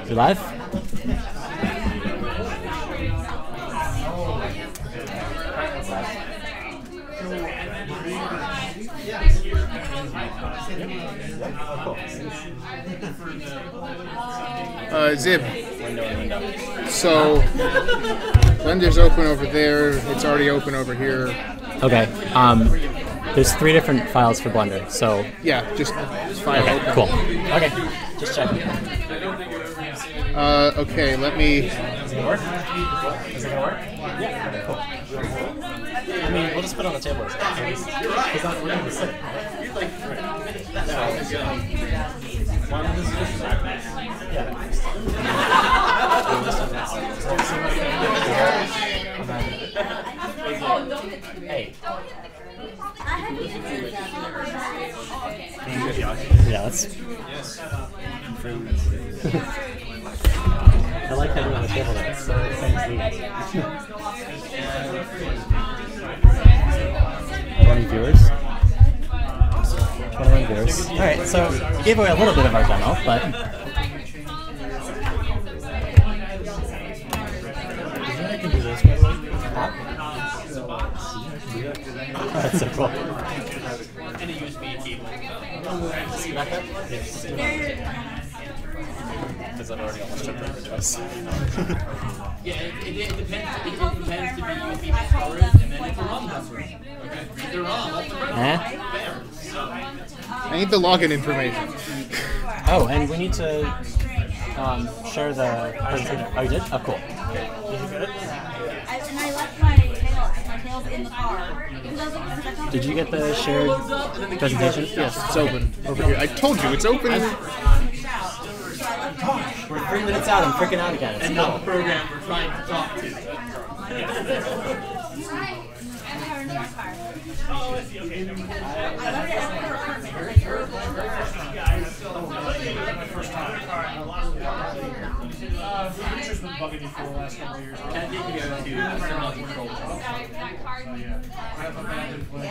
You live? Zib. So, Blender's open over there. It's already open over here. Okay. There's 3 different files for Blender, so... Yeah, just file open. Cool. Okay, just checking. Okay, let me... Is it gonna work? Is it gonna work? Yeah. Cool. I mean, we'll just put it on the table. Because we're going to sit. Hey. Yeah, that's... I like having it on the table though. It's so Any viewers? 21 viewers. Alright, so we gave away a little bit of our demo, but... I can do this, by the way. That's so cool. And a USB cable. Yes. Because I've already almost jumped over twice. Yeah, it depends. It depends to be USB storage, and then it's a ROM number. Okay. The ROM. I need the login information. Oh, and we need to share the presentation. Oh, you did? Oh, cool. Okay. Did you get it? And I left my tails in the car. Did you get the shared presentation? Yes, it's open. Over here. I told you, it's open. We're 3 minutes out. I'm freaking out again. It's and not the program we're trying to talk to. Richard's been bugging me for the last couple of years. Can I take you to remote control? I have abandoned play.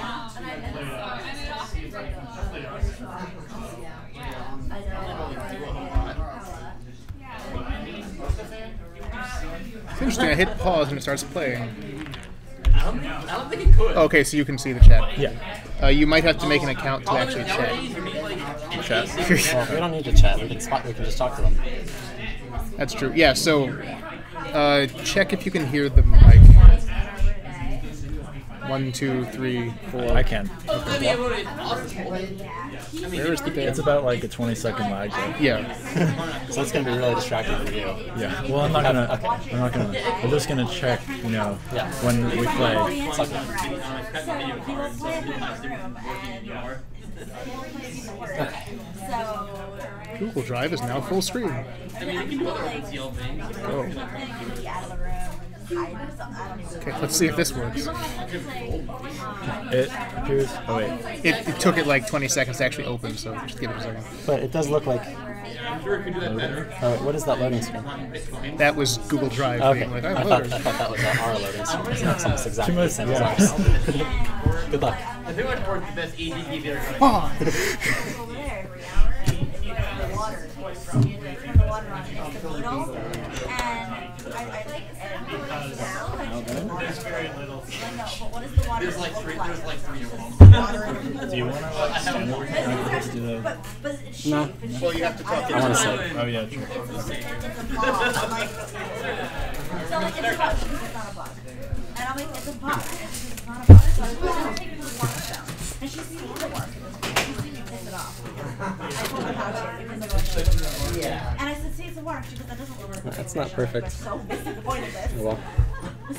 It's interesting, I hit pause and it starts playing. I don't think it could. Okay, so you can see the chat. Yeah. You might have to make an account to actually chat. Well, we don't need to chat. We can just talk to them. That's true. Yeah, so check if you can hear the mic. 1, 2, 3, 4. I can. Where is the data? It's about like a 20-second lag though. Yeah. So it's going to be really distracting for you. Yeah. Well, I'm not gonna. I'm just gonna check. You know, when we play. Google Drive is now full screen. I mean, you can do other OpenCL things. Oh. Okay, let's see if this works. It appears. Oh wait. It took it like 20 seconds to actually open, so just give it a second. But it does look like... what is that loading screen? That was Google Drive being like, I'm I thought that was our loading screen. It's almost exactly the same as ours. Good luck. I think I'd work the best ADD there. There's like three of them. Do you want to stand over here? No. Well, you have to talk I want to say. Oh yeah, true. So like it's a bug because it's not a bug. And I'm like, it's a bug. It's not a bug. So I take it to the water down. And she sees the work. Piss it off. I told her how to because I'm like, yeah. And I said, see, it's a work. She goes, that doesn't work. That's not perfect. So missing the point of this. Well.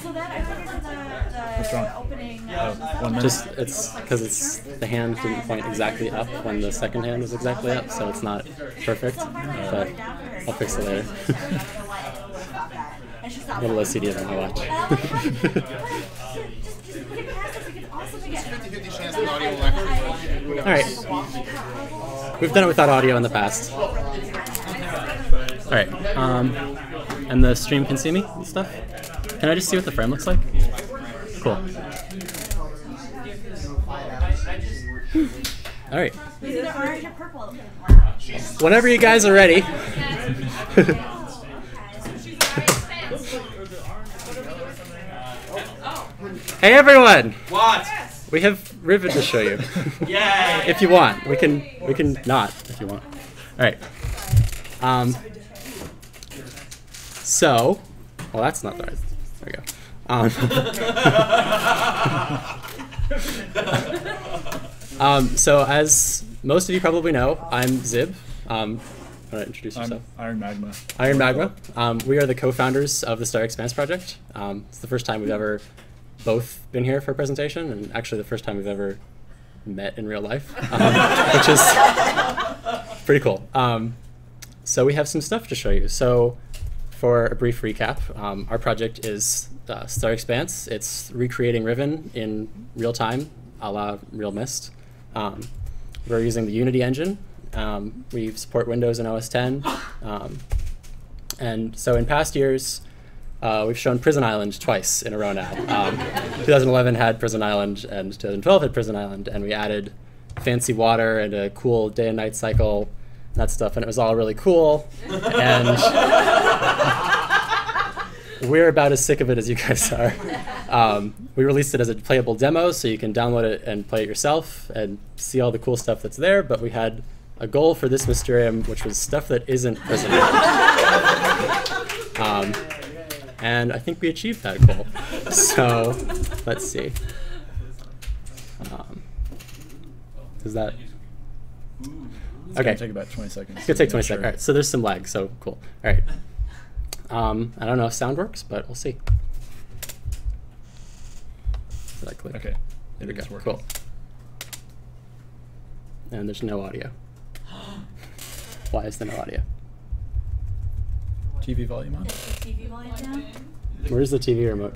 So then I went into the opening. Oh, 1 minute. Just, it's because it's the hand didn't point exactly up when the second hand was exactly up, so it's not perfect. But I'll fix it later. A little OCD on my watch. Alright. We've done it without audio in the past. Alright. And the stream can see me and stuff? Can I just see what the frame looks like? Cool. All right. It's either orange or purple. Whenever you guys are ready. Hey everyone! What? We have Rivet to show you. Yay! If you want, we can not if you want. All right. So, well, that's not the right. There we go. So as most of you probably know, I'm Zib. Want to introduce yourself? Iron Magma. Iron Magma. We are the co-founders of the Starry Expanse Project. It's the first time we've ever both been here for a presentation, and actually the first time we've ever met in real life, which is pretty cool. So we have some stuff to show you. So for a brief recap, our project is Starry Expanse. It's recreating Riven in real time, a la Real Mist. We're using the Unity engine. We support Windows and OS X. And so in past years, we've shown Prison Island twice in a row now. 2011 had Prison Island, and 2012 had Prison Island, and we added fancy water and a cool day and night cycle, and that stuff, and it was all really cool. And we're about as sick of it as you guys are. We released it as a playable demo, so you can download it and play it yourself and see all the cool stuff that's there, but we had a goal for this Mysterium, which was stuff that isn't Prison Island. And I think we achieved that goal. So let's see. Is that It's okay? gonna take about 20 seconds. It's gonna take 20 seconds. All right. So there's some lag. So cool. All right. I don't know if sound works, but we'll see. Did I click? Okay. There we go. It's working. Cool. And there's no audio. Why is there no audio? TV volume on. TV volume down? Where's the TV remote?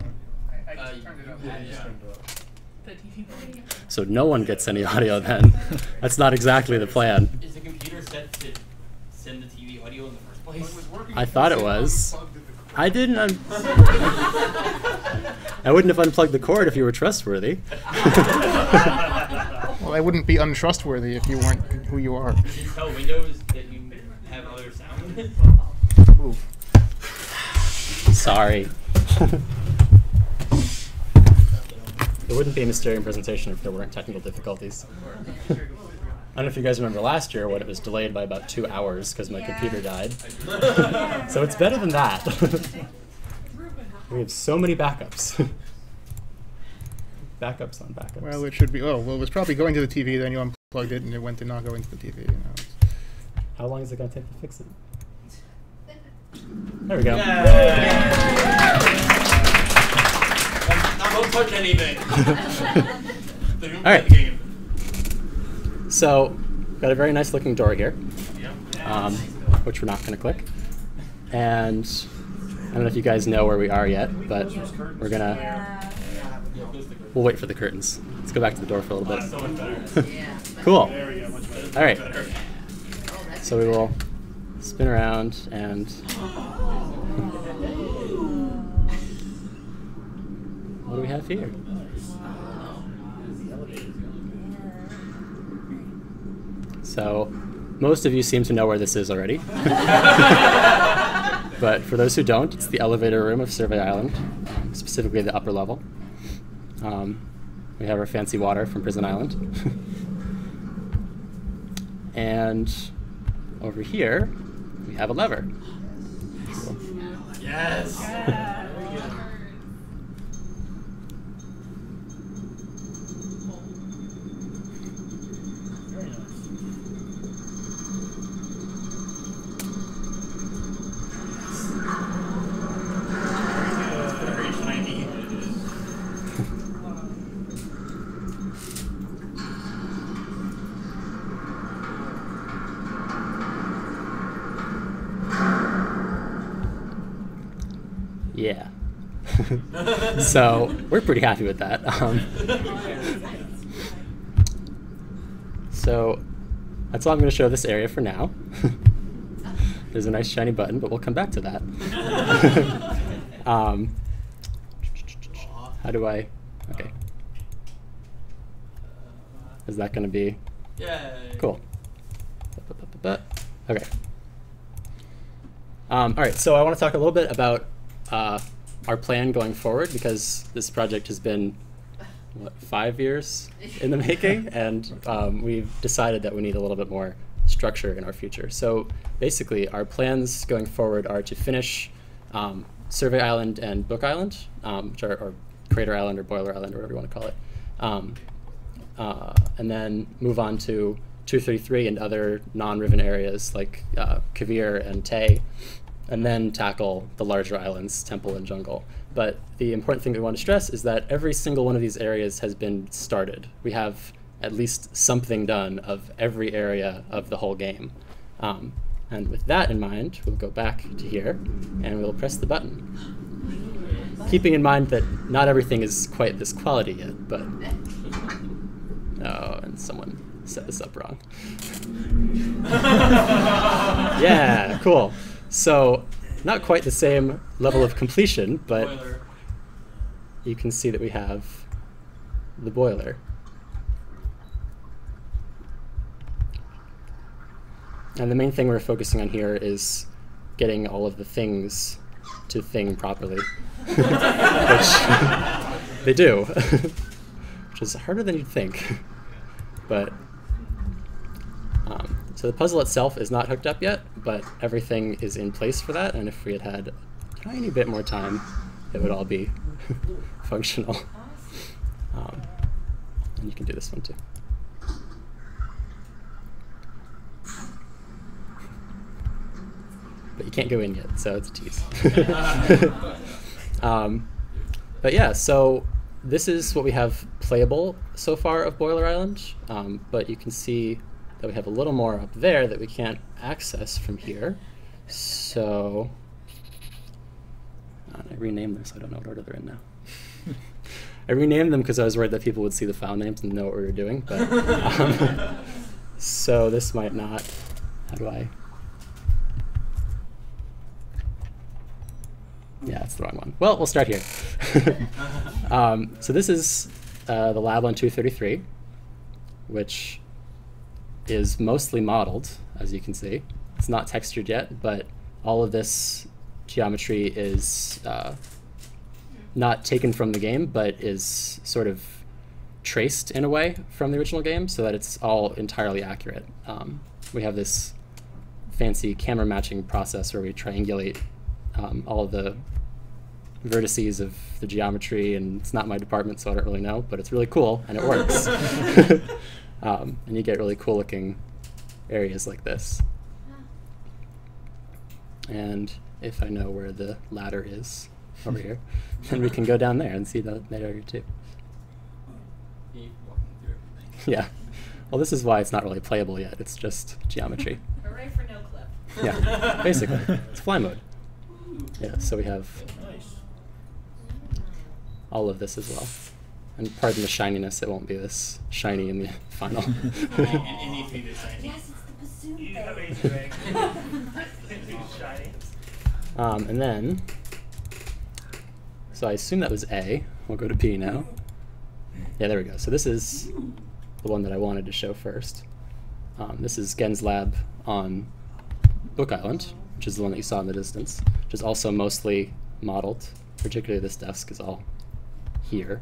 So no one gets any audio then. That's not exactly the plan. Is the computer set to send the TV audio in the first place? I thought it was. I didn't. I wouldn't have unplugged the cord if you were trustworthy. Well, I wouldn't be untrustworthy if you weren't who you are. Did you tell Windows that you have other sound? Ooh. Sorry. It wouldn't be a Mysterium presentation if there weren't technical difficulties. I don't know if you guys remember last year when it was delayed by about 2 hours because my computer died. So it's better than that. We have so many backups. Backups on backups. Well, it should be. Oh, well, it was probably going to the TV. Then you unplugged it, and it went to not go into the TV. You know. How long is it going to take to fix it? There we go. Don't touch anything. All right. So, got a very nice looking door here, which we're not going to click. And I don't know if you guys know where we are yet, but we're gonna. We'll wait for the curtains. Let's go back to the door for a little bit. Cool. All right. So we will spin around and. What do we have here? So, most of you seem to know where this is already. But for those who don't, it's the elevator room of Survey Island, specifically the upper level. We have our fancy water from Prison Island. And over here, we have a lever. Cool. Yes. Yeah. So we're pretty happy with that. So that's all I'm going to show this area for now. There's a nice shiny button, but we'll come back to that. How do I? Okay. Is that going to be? Yay. Cool. Okay. All right, so I want to talk a little bit about our plan going forward, because this project has been, what, 5 years in the making, and we've decided that we need a little bit more structure in our future. So basically, our plans going forward are to finish Survey Island and Book Island, which are, or Crater Island or Boiler Island, or whatever you want to call it. And then move on to 233 and other non-Riven areas like Kavir and Tay, and then tackle the larger islands, Temple and Jungle. But the important thing we want to stress is that every single one of these areas has been started. We have at least something done of every area of the whole game. And with that in mind, we'll go back to here, and we'll press the button. Keeping in mind that not everything is quite this quality yet, but... Oh, and someone set this up wrong. Yeah, cool. So, not quite the same level of completion, but Boiler. you can see that we have the boiler. And the main thing we're focusing on here is getting all of the things to thing properly, which they do, which is harder than you'd think. But so the puzzle itself is not hooked up yet, but everything is in place for that. And if we had had a tiny bit more time, it would all be functional. And you can do this one too. But you can't go in yet, so it's a tease. But yeah, so this is what we have playable so far of Boiler Island, but you can see that we have a little more up there that we can't access from here. So I renamed them, so I don't know what order they're in now. I renamed them because I was worried that people would see the file names and know what we were doing. But so this might not. How do I? Yeah, it's the wrong one. Well, we'll start here. So this is the lab on 233, which is mostly modeled, as you can see. It's not textured yet, but all of this geometry is not taken from the game, but is sort of traced in a way from the original game so that it's all entirely accurate. We have this fancy camera matching process where we triangulate all of the vertices of the geometry, and it's not my department, so I don't really know, but it's really cool, and it works. And you get really cool looking areas like this. And if I know where the ladder is over here, then we can go down there and see that area too. Yeah. Well, this is why it's not really playable yet. It's just geometry. Hooray for no clip. Yeah, basically. It's fly mode. Yeah, so we have all of this as well. And pardon the shininess, it won't be this shiny in the final. It needs to be this shiny. Yes, it's the bassoon You have thing. It's shiny. And then, so I assume that was A. We'll go to B now. Yeah, there we go. So this is the one that I wanted to show first. This is Gen's lab on Book Island, which is the one that you saw in the distance, which is also mostly modeled. Particularly this desk is all here.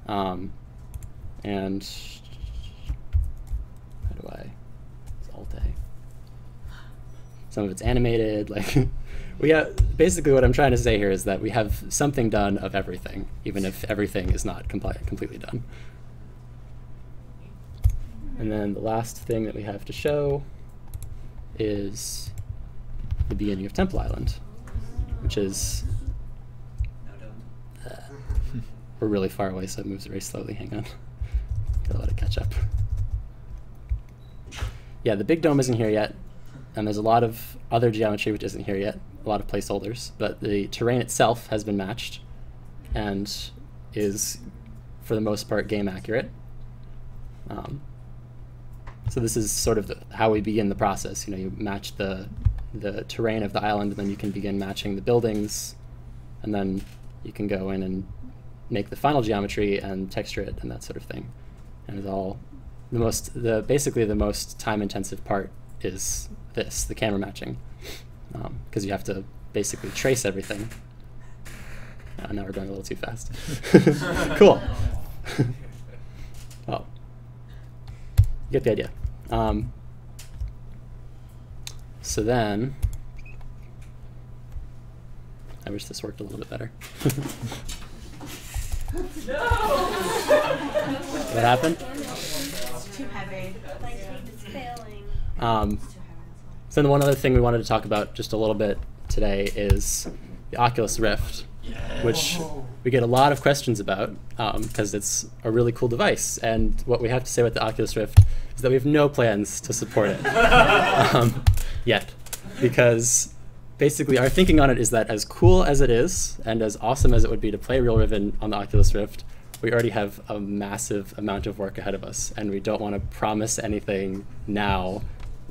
And how do I? It's Alt A. Some of it's animated. Like we have basically what I'm trying to say here is that we have something done of everything, even if everything is not completely done. And then the last thing that we have to show is the beginning of Temple Island, which is we're really far away, so it moves very slowly. Hang on. Gotta let it catch up. Yeah, the big dome isn't here yet, and there's a lot of other geometry which isn't here yet, a lot of placeholders, but the terrain itself has been matched and is, for the most part, game accurate. So this is sort of how we begin the process. You know, you match the terrain of the island, and then you can begin matching the buildings, and then you can go in and make the final geometry and texture it and that sort of thing. And it's all basically the most time-intensive part is the camera matching, because you have to basically trace everything. Now we're going a little too fast. Cool. Oh, you get the idea. So then, I wish this worked a little bit better. What happened? It's too heavy. My tape is failing. So then one other thing we wanted to talk about just a little bit today is the Oculus Rift, which we get a lot of questions about because it's a really cool device. And what we have to say with the Oculus Rift is that we have no plans to support it yet, because basically our thinking on it is that as cool as it is and as awesome as it would be to play Real Riven on the Oculus Rift, we already have a massive amount of work ahead of us, and we don't want to promise anything now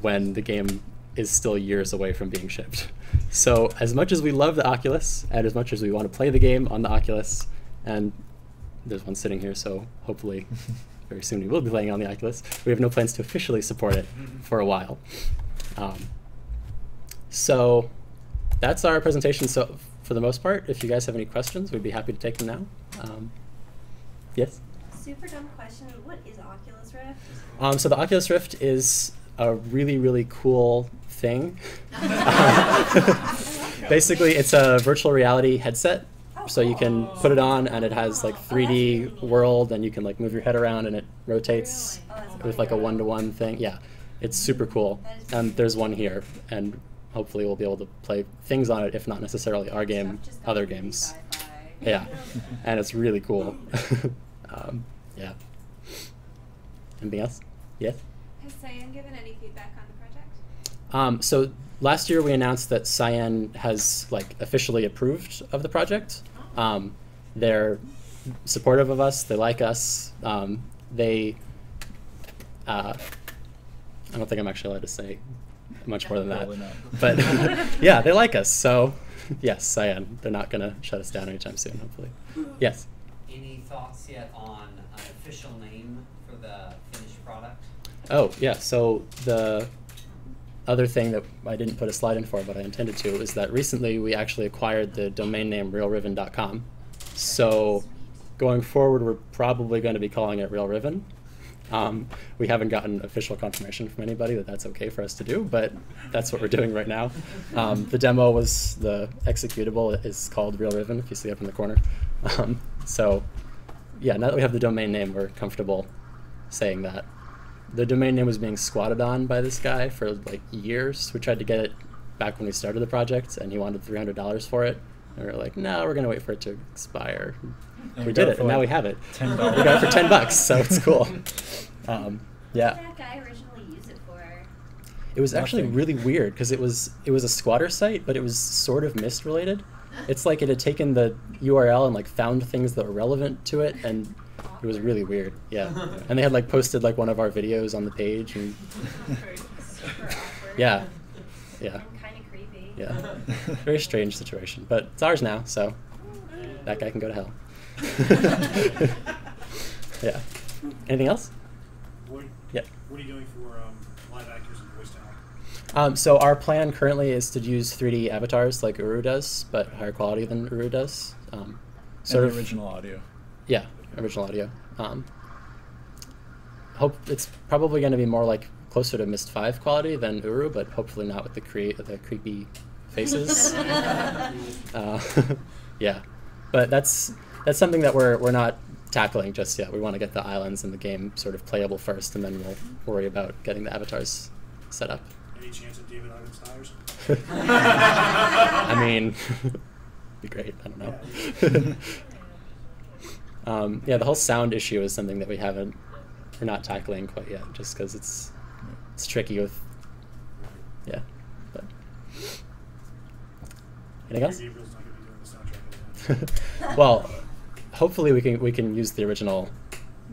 when the game is still years away from being shipped. So as much as we love the Oculus, and as much as we want to play the game on the Oculus, and there's one sitting here, so hopefully very soon we will be playing on the Oculus, we have no plans to officially support it for a while. So that's our presentation. So for the most part, if you guys have any questions, we'd be happy to take them now. Yes? Super dumb question. What is Oculus Rift? So the Oculus Rift is a really, really cool thing. Basically, it's a virtual reality headset. So you can put it on, and it has like 3D world, and you can like move your head around, and it rotates with like a one-to-one thing. Yeah, it's super cool. And there's one here, and hopefully we'll be able to play things on it, if not necessarily our game, other games. Yeah, and it's really cool. Yeah. Anything else? Yes? Has Cyan given any feedback on the project? So last year we announced that Cyan has like officially approved of the project. They're supportive of us. They like us. I don't think I'm actually allowed to say much more than that. But yeah, they like us. So yes, Cyan. They're not going to shut us down anytime soon, hopefully. Yes? Any thoughts yet on an official name for the finished product? Oh, yeah. So the other thing that I didn't put a slide in for, but I intended to, is that recently we actually acquired the domain name realriven.com. So going forward, we're probably going to be calling it Real Riven. We haven't gotten official confirmation from anybody that that's okay for us to do, but that's what we're doing right now. The demo was, the executable is called Real Riven, if you see up in the corner. So yeah, now that we have the domain name, we're comfortable saying that. The domain name was being squatted on by this guy for like years. We tried to get it back when we started the project, and he wanted $300 for it. And we were like, no, we're going to wait for it to expire. And we did it, and now we have it. $10. We got it for $10, so it's cool. Yeah. What did that guy originally use it for? It was actually Nothing. really weird, because it was a squatter site, but it was sort of Myst related. It's like it had taken the URL and like found things that were relevant to it, and it was really weird. Yeah. And they had like posted like one of our videos on the page, and Super awkward. yeah. Yeah. And kind of creepy. Yeah. Very strange situation, but it's ours now, so that guy can go to hell. Yeah. Anything else? Yeah. What are you doing for live actors and voice talent? So our plan currently is to use 3D avatars like Uru does, but higher quality than Uru does. Sort of original audio. Yeah, original audio. Hope it's probably going to be more like closer to Myst 5 quality than Uru, but hopefully not with the creepy faces. Yeah, but that's something that we're not tackling just yet. We want to get the islands and the game sort of playable first, and then we'll worry about getting the avatars set up. Any chance of David Ivans tires? I mean, be great. I don't know. Yeah, the whole sound issue is something that we're not tackling quite yet, just because it's tricky with, yeah. But anything else? Gabriel's not going to be doing the soundtrack of that. Well, hopefully we can use the original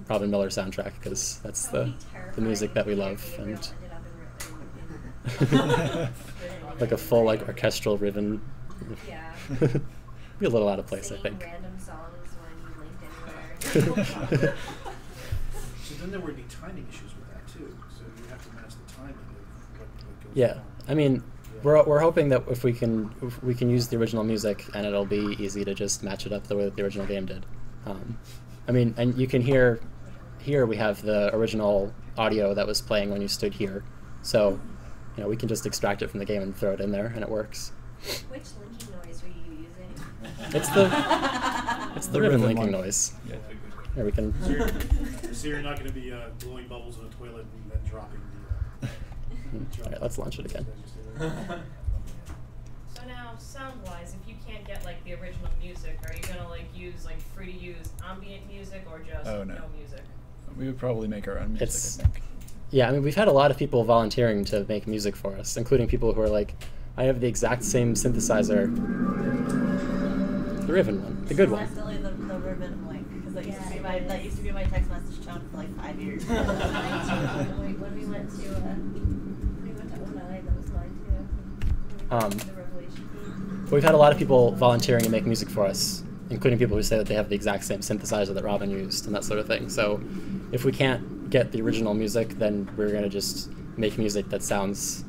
Robin Miller soundtrack, because that's the music that we love, and like a full like orchestral Riven. Yeah. Be a little out of place, I Singing think. random songs when you linked anywhere. So then there would be timing issues with that too. So you have to match the timing of what goes Yeah, on. I mean, we're hoping that if we can use the original music, and it'll be easy to just match it up the way that the original game did. I mean, and you can hear here we have the original audio that was playing when you stood here, so you know we can just extract it from the game and throw it in there, and it works. Which linking noise were you using? It's the ribbon linking noise. Yeah. Here we can. So you're not going to be blowing bubbles in a toilet and then dropping the. All right, let's launch it again. So now, sound-wise, if you can't get like the original music, are you gonna like use like free-to-use ambient music or just no music? We would probably make our own music, It's- I think. Yeah, I mean, we've had a lot of people volunteering to make music for us, including people who are like, I have the exact same synthesizer, the Riven one, the good one. Definitely the Riven link, because that used to be my text message tone for like 5 years. When we went to Onai, that was mine too. The Revelation feed. We've had a lot of people volunteering to make music for us, including people who say that they have the exact same synthesizer that Robin used and that sort of thing. So if we can't get the original music, then we're going to just make music that sounds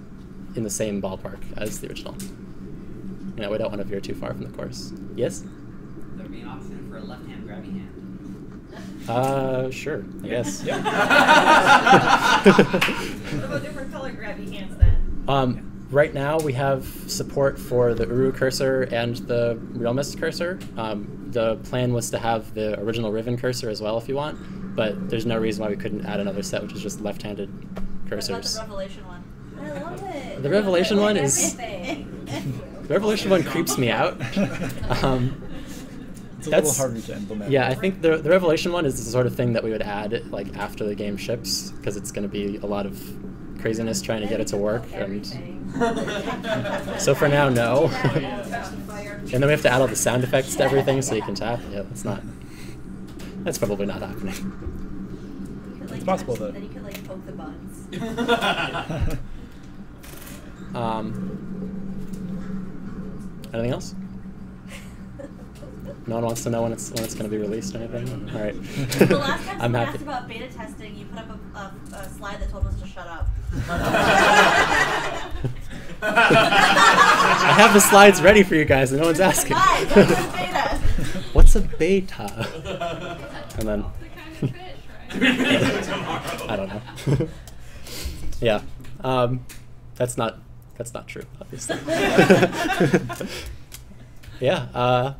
in the same ballpark as the original. You know, we don't want to veer too far from the course. Yes? There'd be an option for a left-hand grabby hand. Sure, I guess. What about different color grabby hands then? Right now we have support for the Uru cursor and the Realmist cursor. The plan was to have the original Riven cursor as well if you want, but there's no reason why we couldn't add another set which is just left-handed cursors. The Revelation one. I love it. The Revelation one is... Everything. The Revelation one creeps me out. It's a little harder to implement. Yeah, I think the Revelation one is the sort of thing that we would add like after the game ships, because it's going to be a lot of craziness trying to get it to work. And so for now, no. And then we have to add all the sound effects to everything so you can tap. Yeah, that's probably not happening. It's possible though. Then you could like poke the buns. Anything else? No one wants to know when it's going to be released or anything? All right. The last time I'm someone happy. asked about beta testing, you put up a slide that told us to shut up. I have the slides ready for you guys and no one's asking. Beta. What's a beta? And then... I don't know. Yeah. That's not true, obviously. Yeah.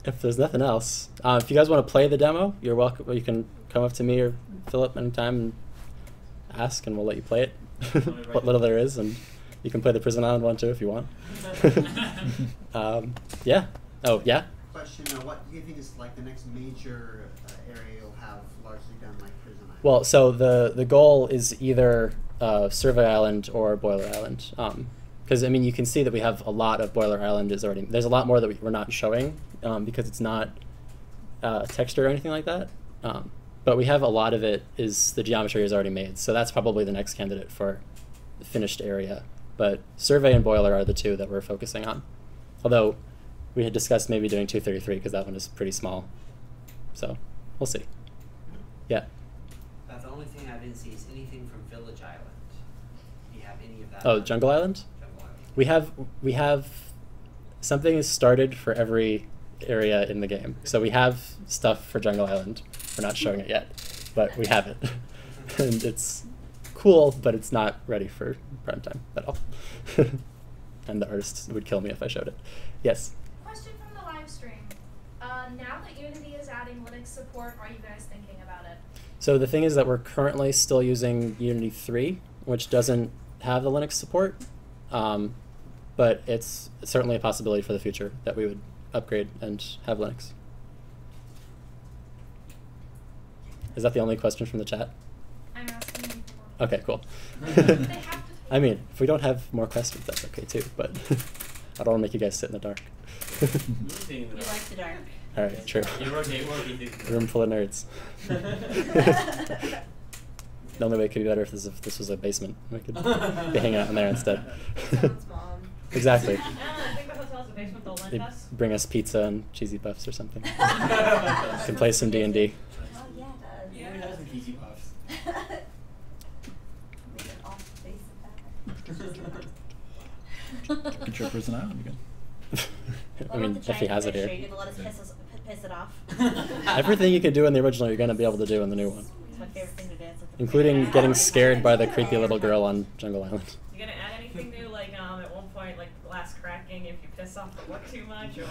If there's nothing else, if you guys want to play the demo, you're welcome. You can come up to me or Philip anytime and ask, and we'll let you play it. What little there is, and you can play the Presentaion one too if you want. Yeah. Oh, yeah. Question: what do you think is like the next major area you'll have largely done like Presentaion? Well, so the goal is either Survey Island or Boiler Island. Because I mean, you can see that we have a lot of Boiler Island is already. There's a lot more that we're not showing because it's not texture or anything like that. But we have a lot of it. Is the geometry is already made, so that's probably the next candidate for the finished area. But Survey and Boiler are the two that we're focusing on. Although we had discussed maybe doing 233 because that one is pretty small. So we'll see. Yeah. That's the only thing I didn't see is anything from Village Island. Do you have any of that? Oh, Jungle Island? We have something is started for every area in the game. So we have stuff for Jungle Island. We're not showing it yet, but we have it. And it's cool, but it's not ready for prime time at all. And the artist would kill me if I showed it. Yes? Question from the live stream. Now that Unity is adding Linux support, are you guys thinking about it? So the thing is that we're currently still using Unity 3, which doesn't have the Linux support. But it's certainly a possibility for the future that we would upgrade and have Linux. Is that the only question from the chat? I'm asking you for more. Okay, cool. They have to I mean, if we don't have more questions, that's okay too, but I don't want to make you guys sit in the dark. You like the dark. All right, true. Room full of nerds. The only way it could be better if this was a basement. We could be hanging out in there instead. Someone's mom. Exactly. I think the hotel's a basement, they'll lend They us. bring us pizza and cheesy puffs or something. Can play some D&D. Oh yeah, it does. Yeah, it has some cheesy puffs. Get your Presentaion again. I mean, if he has it here. You're gonna let us piss it off. Everything you can do in the original, you're going to be able to do in the new one. It's my favorite thing to do. Including getting scared by the creepy little girl on Jungle Island. You gonna add anything new, like at one point, like glass cracking if you piss off the look too much, or?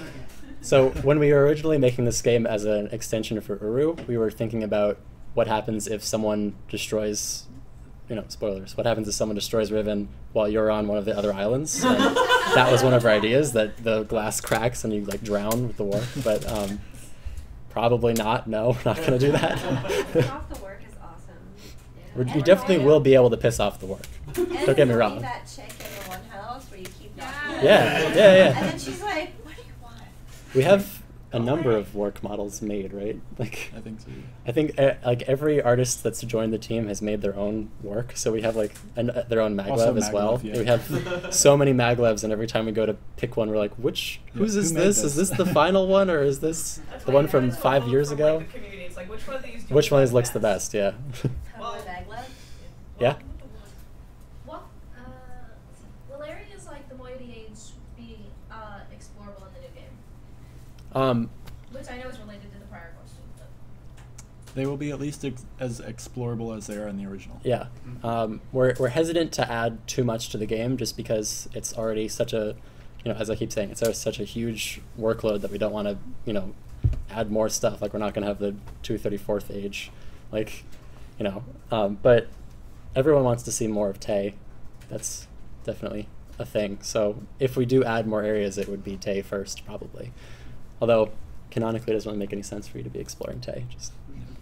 So when we were originally making this game as an extension for Uru, we were thinking about what happens if someone destroys, spoilers, what happens if someone destroys Riven while you're on one of the other islands. And that was one of our ideas, that the glass cracks and you like drown with the warp, but probably not. No, we're not going to do that. Off the work is awesome. You definitely will be able to piss off the work. Don't get me wrong. That chick in the one house where you keep knocking Yeah. And then she's like, what do you want? We have a number of work models made, right? Like, I think so. I think like every artist that's joined the team has made their own work. So we have like their own maglev as well. Yeah. We have so many maglevs, and every time we go to pick one, we're like, whose is this? Is this the final one, or is this the one from 5 years ago? Like, the community. It's like, which one of these do Which you one like looks best? the best? Yeah. Maglev? Yeah. What? Will areas like the Moiety Age be explorable in the new game? Which I know is related to the prior question. But. They will be at least as explorable as they are in the original. Yeah. We're hesitant to add too much to the game just because it's already such a, as I keep saying, it's such a huge workload that we don't want to, add more stuff. Like, we're not going to have the 234th age, like, but everyone wants to see more of Tay. That's definitely a thing. So if we do add more areas, it would be Tay first, probably. Although, canonically, it doesn't really make any sense for you to be exploring Tay, just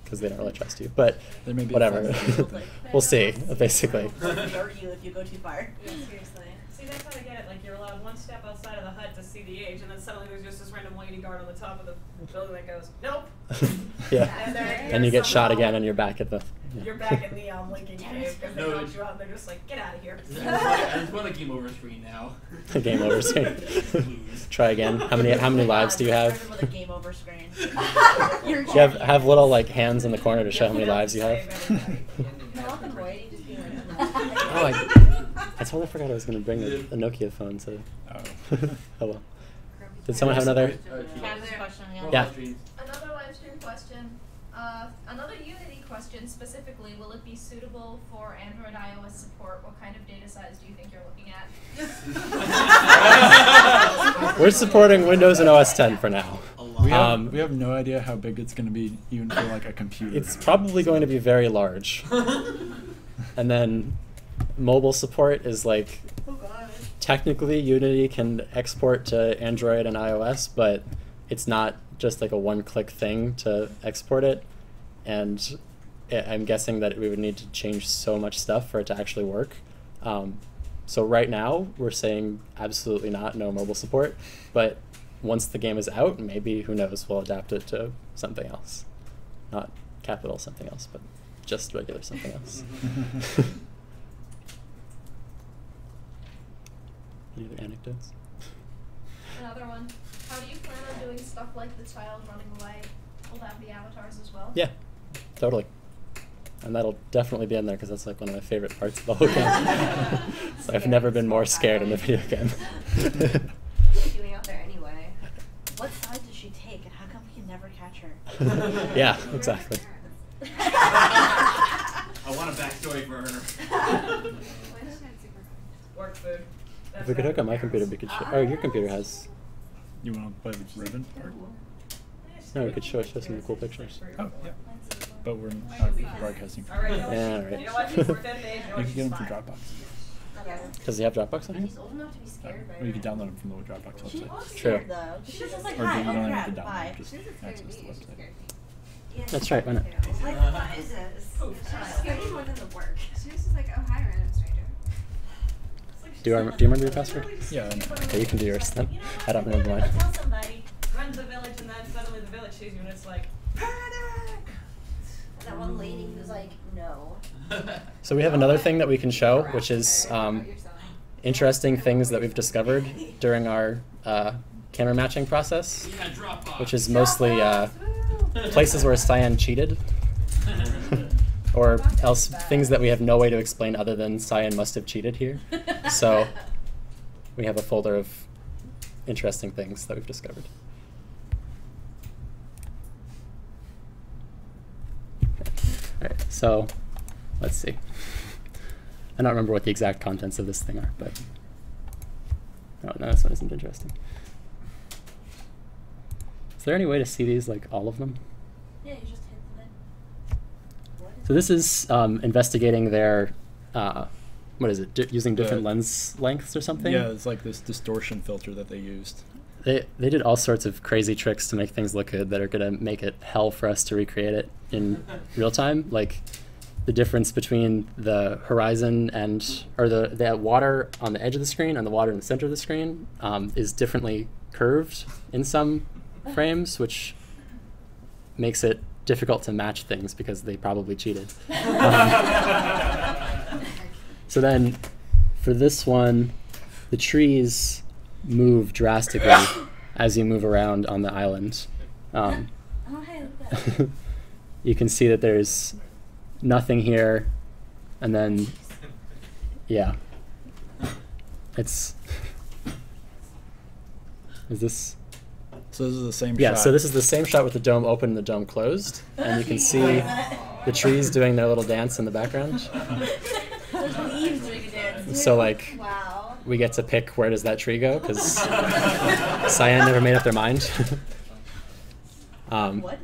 because they don't really trust you. But There may be whatever. We'll see, basically. They'll hurt you if you go too far. Yeah, seriously. See, that's how I get it. Like, you're allowed one step outside of the hut to see the age, and then suddenly there's just this random lady guard on the top of the building that goes, nope. Yeah. And You get shot again, and you're back at the... You're back in the Lincoln Cave because they No, knocked you out, and they're just like, get out of here. I just want a game over screen now. Game over screen. Try again. How many lives do you have? With a game over screen. You have little like hands in the corner to show how many lives you have. I totally forgot I was going to bring a Nokia phone. So oh well. Did someone have another? Yeah. Another live stream question. Another Unity question specifically. Will it be suitable for Android iOS support? What kind of data size do you think you're looking at? We're supporting Windows and OS 10 for now. We have no idea how big it's going to be, even for like a computer. It's probably going to be very large. And then mobile support is like, technically Unity can export to Android and iOS, but it's not just like a one-click thing to export it. And I'm guessing that we would need to change so much stuff for it to actually work. So right now, we're saying absolutely not, no mobile support. But once the game is out, maybe, who knows, we'll adapt it to something else. Not capital something else, but just regular something else. Any other anecdotes? Another one. How do you plan on doing stuff like the child running away? Will that be avatars as well? Yeah, totally. And that'll definitely be in there because that's like one of my favorite parts of the whole game. So I've never been more scared in a video game. What are you doing out there anyway? What side does she take, and how come we can never catch her? Yeah, exactly. I want a backstory for her. Work food. If we could hook up my computer, we could show. Oh, your computer has. You want to play with Riven? Or? No, we could show some cool pictures. Oh, yeah. But we're not broadcasting. All right, Yeah, all right. You know what? We're dead age. You can get them from Dropbox. Does he have Dropbox on here? She's old enough to be scared by Or you can download them from the Dropbox She website. was True. scared, though. She was just like, Or hi, you don't oh even crap, have to bye. download, just access the website. That's right, why not? Like, what is this? She's scared me more than the work. She was just like, oh, hi, random stranger. Do you remember your password? Yeah. Okay, you can do yours then. I don't remember mine. Tell somebody. Runs the village, and then suddenly the village sees you, and it's like, panic! And that one lady who's like, no. So we have another thing that we can show, which is interesting things that we've discovered during our camera matching process, which is mostly places where Cyan cheated. or else things that we have no way to explain other than Cyan must have cheated here. So we have a folder of interesting things that we've discovered. All right, so let's see. I don't remember what the exact contents of this thing are, but oh no, this one isn't interesting. Is there any way to see these, like all of them? Yeah, you just hit them in. So this is investigating their, what is it, using different lens lengths or something? Yeah, it's like this distortion filter that they used. They did all sorts of crazy tricks to make things look good that are going to make it hell for us to recreate it in real time. Like the difference between the horizon or the water on the edge of the screen and the water in the center of the screen is differently curved in some frames, which makes it difficult to match things because they probably cheated. So then for this one, the trees move drastically as you move around on the island. Oh, hey, look at that. You can see that there's nothing here, and then, yeah. Is this? So this is the same shot? Yeah, so this is the same shot with the dome open and the dome closed, and you can see the trees doing their little dance in the background. Those leaves doing a dance. So like, wow. we get to pick where does that tree go, because Cyan never made up their mind. What?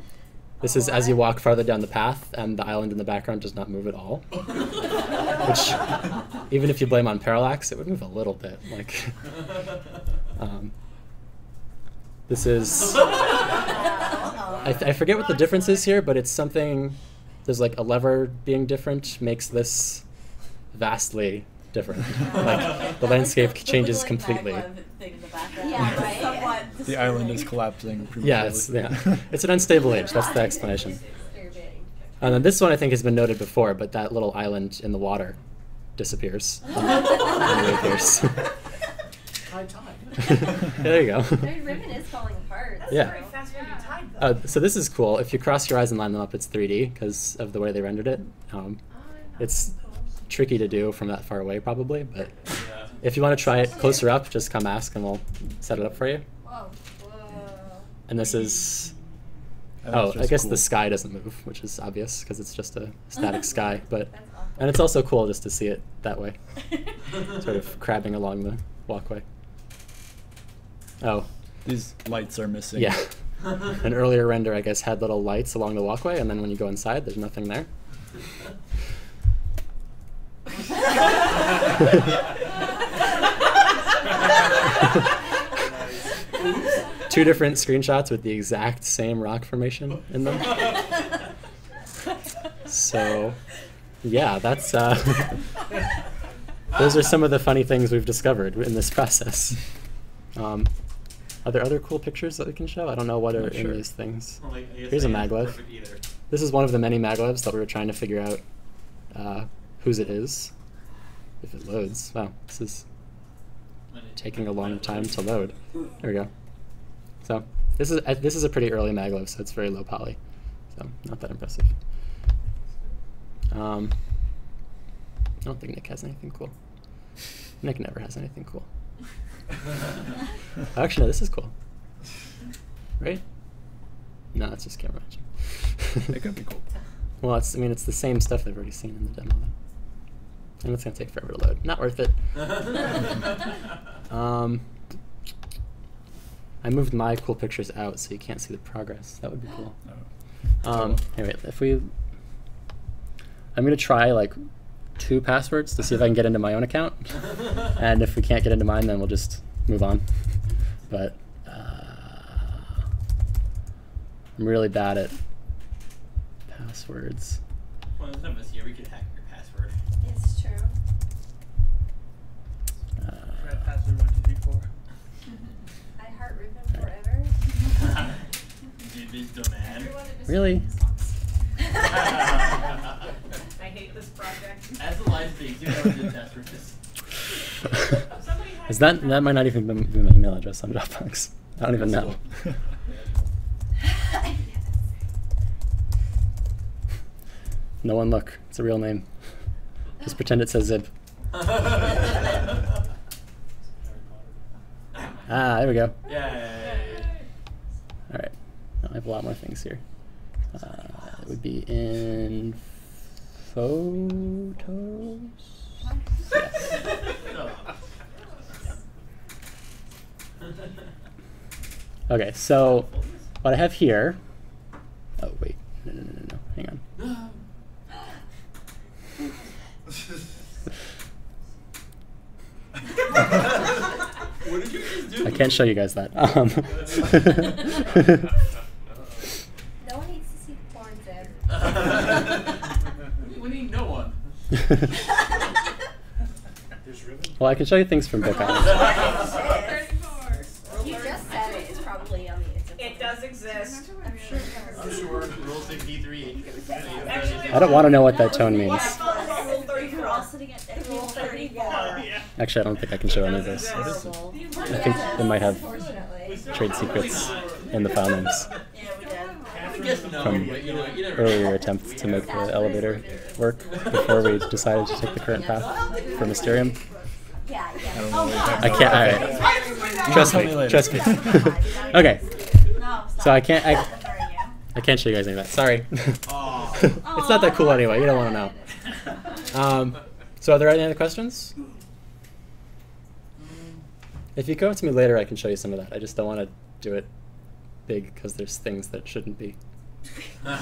This is as you walk farther down the path, and the island in the background does not move at all. Which, even if you blame on parallax, it would move a little bit. Like, this is, I forget what the difference is here, but it's something, there's like a lever being different makes this vastly different. Like, the landscape changes completely. Yeah, right. The island is collapsing. Yeah, it's an unstable age. That's the explanation. And then this one I think has been noted before, but that little island in the water disappears. And reappears. High tide. There you go. The ribbon is falling apart. That's Yeah. very fast moving tide, though. So this is cool. If you cross your eyes and line them up, it's 3D because of the way they rendered it. It's tricky to do from that far away, probably, but if you want to try it closer up, just come ask and we'll set it up for you. Whoa. And this is, That's I guess cool. the sky doesn't move, which is obvious because it's just a static sky, but, and it's also cool just to see it that way, sort of crabbing along the walkway. Oh. These lights are missing. Yeah. An earlier render, I guess, had little lights along the walkway, and then when you go inside, there's nothing there. Two different screenshots with the exact same rock formation in them. So, yeah, that's those are some of the funny things we've discovered in this process. Are there other cool pictures that we can show? I don't know what are in these things. Well, Here's a maglev. This is one of the many maglevs that we were trying to figure out whose it is. If it loads. Wow, this is taking a long time to load. There we go. So this is a pretty early maglev, so it's very low poly. So not that impressive. I don't think Nick has anything cool. Nick never has anything cool. Actually, no, this is cool. Right? No, it's just camera matching. It could be cool. Well, it's the same stuff they've already seen in the demo. And it's going to take forever to load. Not worth it. I moved my cool pictures out so you can't see the progress. That would be cool. Anyway, I'm going to try like 2 passwords to see if I can get into my own account. And if we can't get into mine, then we'll just move on. But I'm really bad at passwords. Well, there's none of us here. We could hack your password. It's true. Password 1, 2, 3, 4. I heart ribbon forever. Dude, this man. Really? I hate this project. As a live stream, you never did password this. Is that might not even be my email address on Dropbox. I don't even know. No one look. It's a real name. Just pretend it says Zib. Ah, there we go. All right. I have a lot more things here. It would be in photos. Yes. Okay, so what I have here. Oh wait, no, hang on. What did you just do? I can't show you guys that. No one needs to see porn, Zeb. We need no one. Well, I can show you things from Book Island. You just said it. It's probably on the. It does exist. I'm sure. I'm sure. Rule 63. I don't want to know what that tone means. Rule 34. We're all sitting at Rule 34. Actually, I don't think I can show any of this. I think they might have trade secrets in the file names from earlier attempts to make the elevator work before we decided to take the current path for Mysterium. I can't. All right. Trust me. Okay. So I can't show you guys any of that. Sorry. It's not that cool anyway. You don't want to know. So are there any other questions? If you come up to me later, I can show you some of that. I just don't want to do it big because there's things that shouldn't be out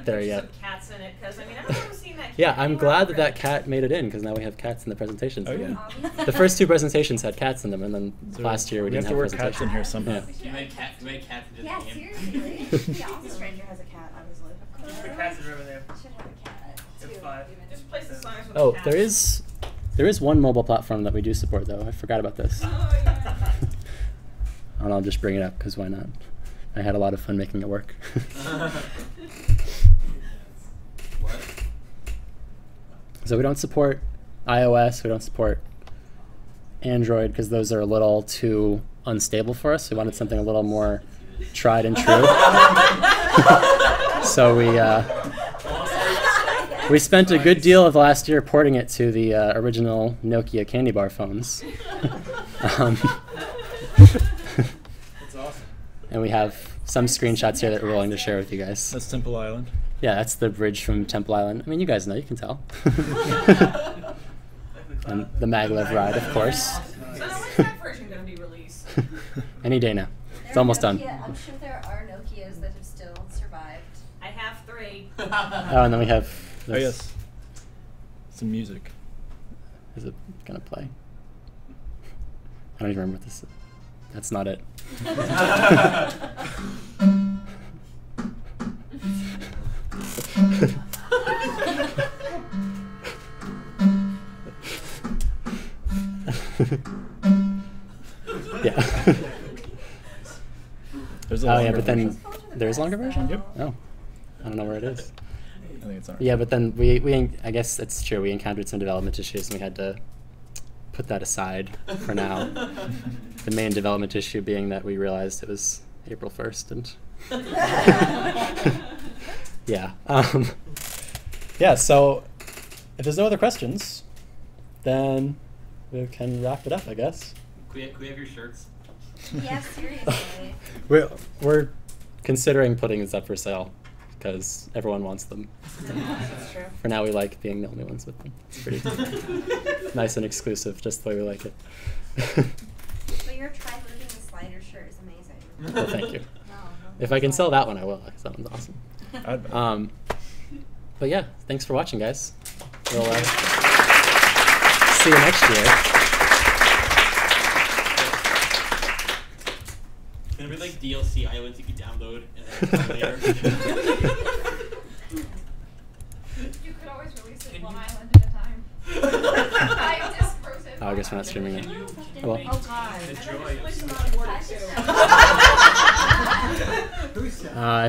there yet. Cats in it, 'cause, I mean, I've never seen that cat Yeah, I'm anywhere glad that else. that cat made it in because now we have cats in the presentations. Oh, yeah. The first two presentations had cats in them, and then So last year we didn't have to have work cats in here somehow. Yeah. You made cats into Yeah, the game. seriously. The stranger has a cat, obviously. The cats in Riverdale. Should have a cat. It's 5. Just place the signs with Oh, the cats. there is one mobile platform that we do support though. I forgot about this. Oh, yeah. And I'll just bring it up because why not? I had a lot of fun making it work. What? So we don't support iOS, we don't support Android because those are a little too unstable for us. We wanted something a little more tried and true. So we spent a good deal of last year porting it to the original Nokia candy bar phones. That's awesome. And we have some screenshots here that we're willing to share with you guys. That's Temple Island. Yeah, that's the bridge from Temple Island. I mean, you guys know, you can tell. And the maglev ride, of course. So now when's that version going to be released? Any day now. It's almost done. I'm sure there are Nokias that have still survived. I have 3. Oh, and then we have this. Oh, yes. Some music. Is it going to play? I don't even remember what this is. That's not it. Yeah. There's a oh, yeah, longer but then version. there's a longer version? Yep. Oh. I don't know where it is. I think it's on. Yeah, but then we I guess it's true. We encountered some development issues and we had to put that aside for now. The main development issue being that we realized it was April 1st and yeah. Yeah, so if there's no other questions, then we can wrap it up, I guess. Can we have your shirts? Yeah, seriously. We're considering putting this up for sale because everyone wants them. That's true. For now, we like being the only ones with them. It's pretty nice and exclusive, just the way we like it. But your tri-moving slider shirt is amazing. Well, thank you. If I can sell that one, I will. Because that one's awesome. But yeah, thanks for watching, guys. We'll see you next year. It's gonna be like DLC islands you can download and then later. You could always release it one island at a time. Oh, I guess we're not streaming it. Oh, well. Oh god.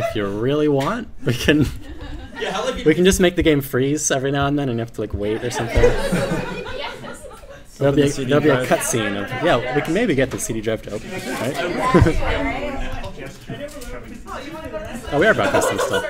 If you really want, we can. Yeah, how like we can just make the game freeze every now and then, and you have to like wait or something. There'll be a cutscene of we can maybe get the CD drive to open, right? Oh, we are broadcasting still.